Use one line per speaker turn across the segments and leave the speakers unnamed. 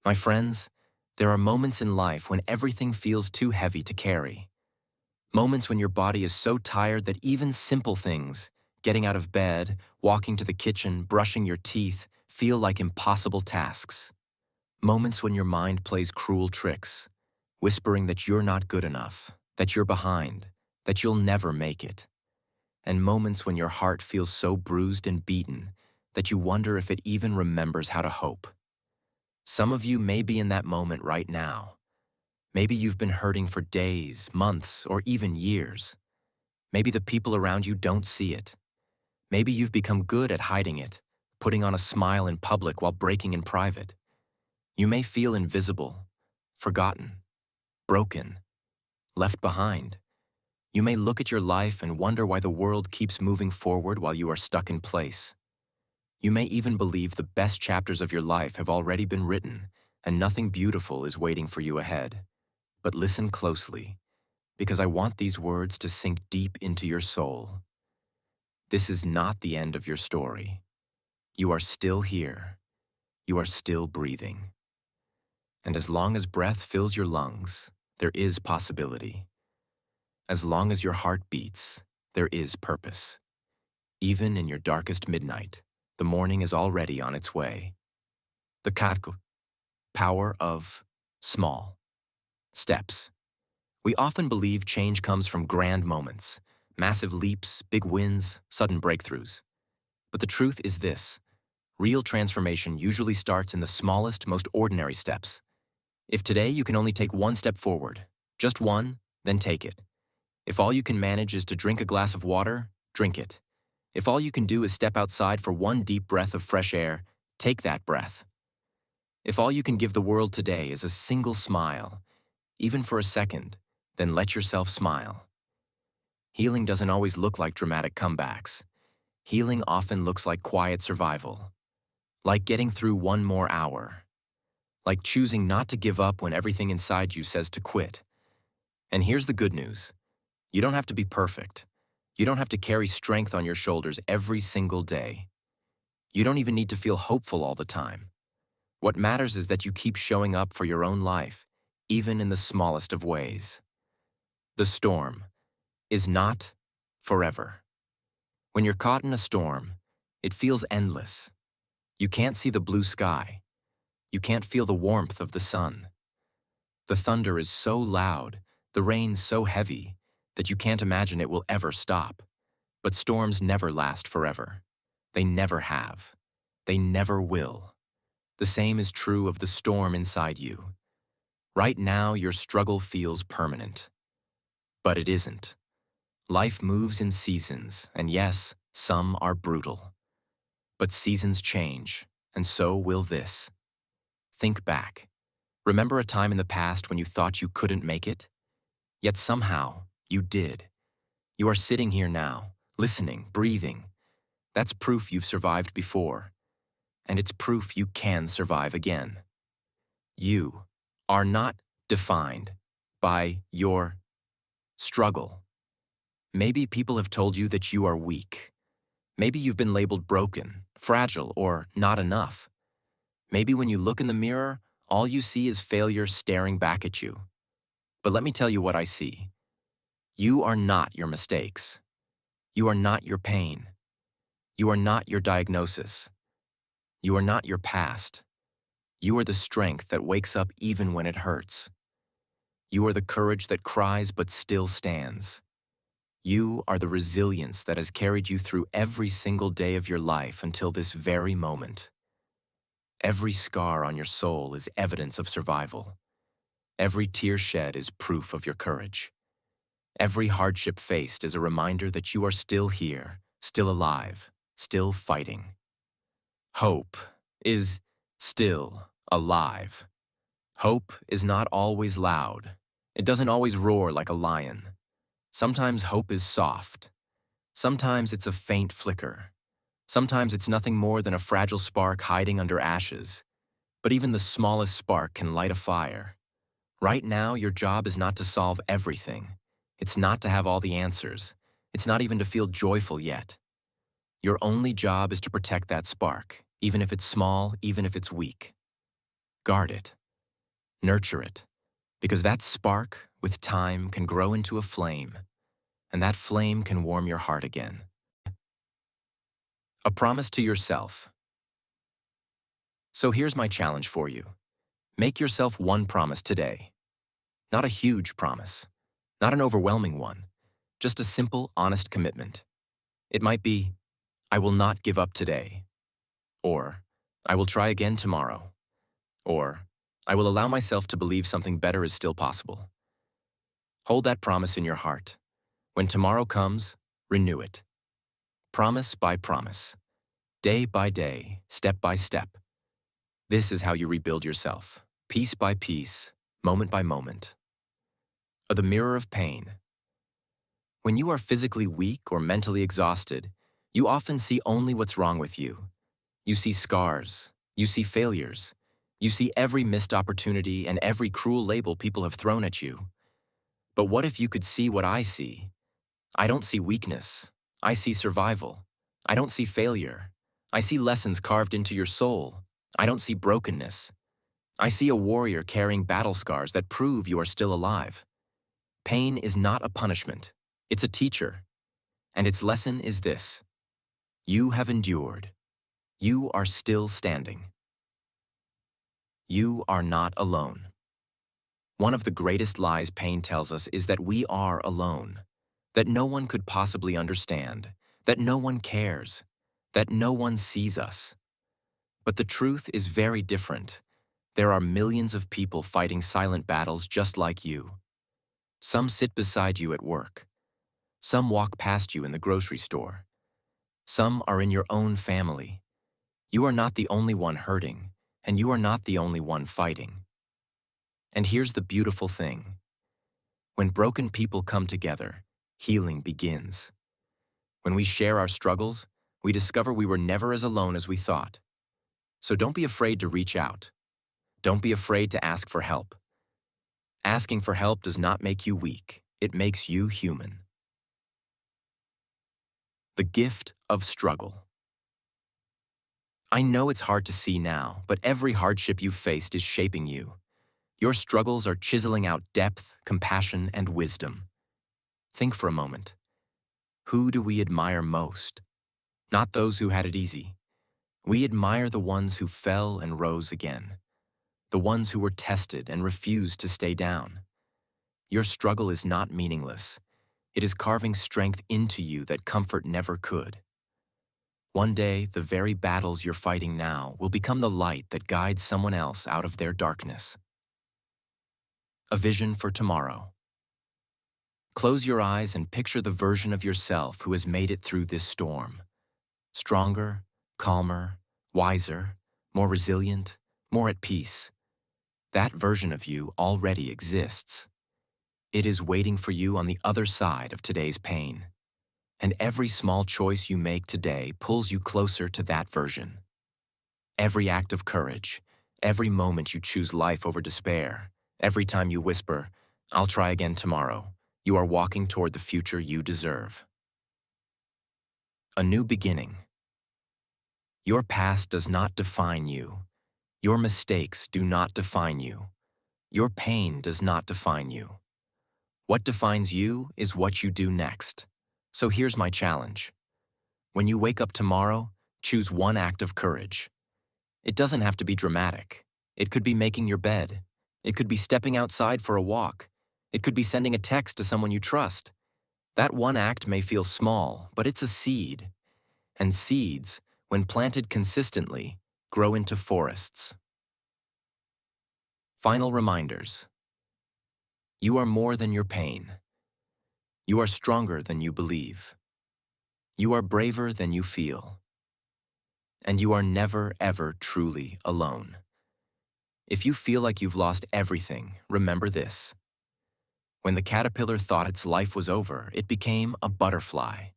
My friends, there are moments in life when everything feels too heavy to carry. Moments when your body is so tired that even simple things, getting out of bed, walking to the kitchen, brushing your teeth, feel like impossible tasks. Moments when your mind plays cruel tricks, whispering that you're not good enough, that you're behind, that you'll never make it. And moments when your heart feels so bruised and beaten that you wonder if it even remembers how to hope. Some of you may be in that moment right now. Maybe you've been hurting for days, months, or even years. Maybe the people around you don't see it. Maybe you've become good at hiding it, putting on a smile in public while breaking in private. You may feel invisible, forgotten, broken, left behind. You may look at your life and wonder why the world keeps moving forward while you are stuck in place. You may even believe the best chapters of your life have already been written and nothing beautiful is waiting for you ahead. But listen closely, because I want these words to sink deep into your soul. This is not the end of your story. You are still here. You are still breathing. And as long as breath fills your lungs, there is possibility. As long as your heart beats, there is purpose. Even in your darkest midnight, the morning is already on its way. The power of small steps. We often believe change comes from grand moments, massive leaps, big wins, sudden breakthroughs. But the truth is this: real transformation usually starts in the smallest, most ordinary steps. If today you can only take one step forward, just one, then take it. If all you can manage is to drink a glass of water, drink it. If all you can do is step outside for one deep breath of fresh air, take that breath. If all you can give the world today is a single smile, even for a second, then let yourself smile. Healing doesn't always look like dramatic comebacks. Healing often looks like quiet survival, like getting through one more hour, like choosing not to give up when everything inside you says to quit. And here's the good news. You don't have to be perfect. You don't have to carry strength on your shoulders every single day. You don't even need to feel hopeful all the time. What matters is that you keep showing up for your own life, even in the smallest of ways. The storm is not forever. When you're caught in a storm, it feels endless. You can't see the blue sky. You can't feel the warmth of the sun. The thunder is so loud, the rain so heavy, that you can't imagine it will ever stop. But storms never last forever. They never have. They never will. The same is true of the storm inside you. Right now, your struggle feels permanent. But it isn't. Life moves in seasons, and yes, some are brutal. But seasons change, and so will this. Think back. Remember a time in the past when you thought you couldn't make it? Yet somehow, you did. You are sitting here now, listening, breathing. That's proof you've survived before. And it's proof you can survive again. You are not defined by your struggle. Maybe people have told you that you are weak. Maybe you've been labeled broken, fragile, or not enough. Maybe when you look in the mirror, all you see is failure staring back at you. But let me tell you what I see. You are not your mistakes. You are not your pain. You are not your diagnosis. You are not your past. You are the strength that wakes up even when it hurts. You are the courage that cries but still stands. You are the resilience that has carried you through every single day of your life until this very moment. Every scar on your soul is evidence of survival. Every tear shed is proof of your courage. Every hardship faced is a reminder that you are still here, still alive, still fighting. Hope is still alive. Hope is not always loud. It doesn't always roar like a lion. Sometimes hope is soft. Sometimes it's a faint flicker. Sometimes it's nothing more than a fragile spark hiding under ashes. But even the smallest spark can light a fire. Right now, your job is not to solve everything. It's not to have all the answers. It's not even to feel joyful yet. Your only job is to protect that spark, even if it's small, even if it's weak. Guard it. Nurture it. Because that spark, with time, can grow into a flame, and that flame can warm your heart again. A promise to yourself. So here's my challenge for you. Make yourself one promise today. Not a huge promise. Not an overwhelming one. Just a simple, honest commitment. It might be, I will not give up today. Or, I will try again tomorrow. Or, I will allow myself to believe something better is still possible. Hold that promise in your heart. When tomorrow comes, renew it. Promise by promise. Day by day, step by step. This is how you rebuild yourself, piece by piece, moment by moment. The mirror of pain. When you are physically weak or mentally exhausted, you often see only what's wrong with you. You see scars, you see failures, you see every missed opportunity and every cruel label people have thrown at you. But what if you could see what I see? I don't see weakness. I see survival. I don't see failure. I see lessons carved into your soul. I don't see brokenness. I see a warrior carrying battle scars that prove you are still alive. Pain is not a punishment. It's a teacher. And its lesson is this: you have endured. You are still standing. You are not alone. One of the greatest lies pain tells us is that we are alone, that no one could possibly understand, that no one cares, that no one sees us. But the truth is very different. There are millions of people fighting silent battles just like you. Some sit beside you at work. Some walk past you in the grocery store. Some are in your own family. You are not the only one hurting, and you are not the only one fighting. And here's the beautiful thing. When broken people come together, healing begins. When we share our struggles, we discover we were never as alone as we thought. So don't be afraid to reach out. Don't be afraid to ask for help. Asking for help does not make you weak. It makes you human. The gift of struggle. I know it's hard to see now, but every hardship you've faced is shaping you. Your struggles are chiseling out depth, compassion, and wisdom. Think for a moment. Who do we admire most? Not those who had it easy. We admire the ones who fell and rose again. The ones who were tested and refused to stay down. Your struggle is not meaningless. It is carving strength into you that comfort never could. One day, the very battles you're fighting now will become the light that guides someone else out of their darkness. A vision for tomorrow. Close your eyes and picture the version of yourself who has made it through this storm. Stronger, calmer, wiser, more resilient, more at peace. That version of you already exists. It is waiting for you on the other side of today's pain. And every small choice you make today pulls you closer to that version. Every act of courage, every moment you choose life over despair, every time you whisper, "I'll try again tomorrow," you are walking toward the future you deserve. A new beginning. Your past does not define you. Your mistakes do not define you. Your pain does not define you. What defines you is what you do next. So here's my challenge. When you wake up tomorrow, choose one act of courage. It doesn't have to be dramatic. It could be making your bed. It could be stepping outside for a walk. It could be sending a text to someone you trust. That one act may feel small, but it's a seed. And seeds, when planted consistently, grow into forests. Final reminders. You are more than your pain. You are stronger than you believe. You are braver than you feel. And you are never, ever truly alone. If you feel like you've lost everything, remember this. When the caterpillar thought its life was over, it became a butterfly.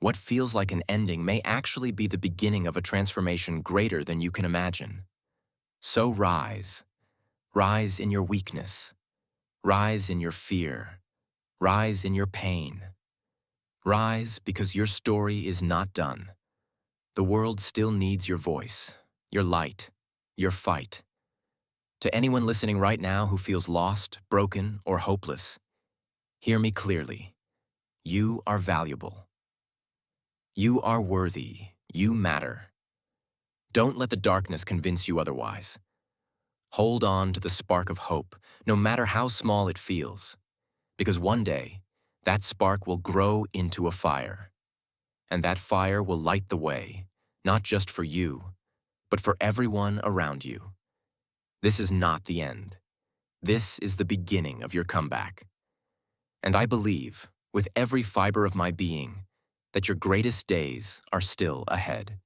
What feels like an ending may actually be the beginning of a transformation greater than you can imagine. So rise. Rise in your weakness. Rise in your fear. Rise in your pain. Rise because your story is not done. The world still needs your voice, your light, your fight. To anyone listening right now who feels lost, broken, or hopeless, hear me clearly. You are valuable. You are worthy. You matter. Don't let the darkness convince you otherwise. Hold on to the spark of hope, no matter how small it feels, because one day, that spark will grow into a fire, and that fire will light the way, not just for you, but for everyone around you. This is not the end. This is the beginning of your comeback. And I believe, with every fiber of my being, that your greatest days are still ahead.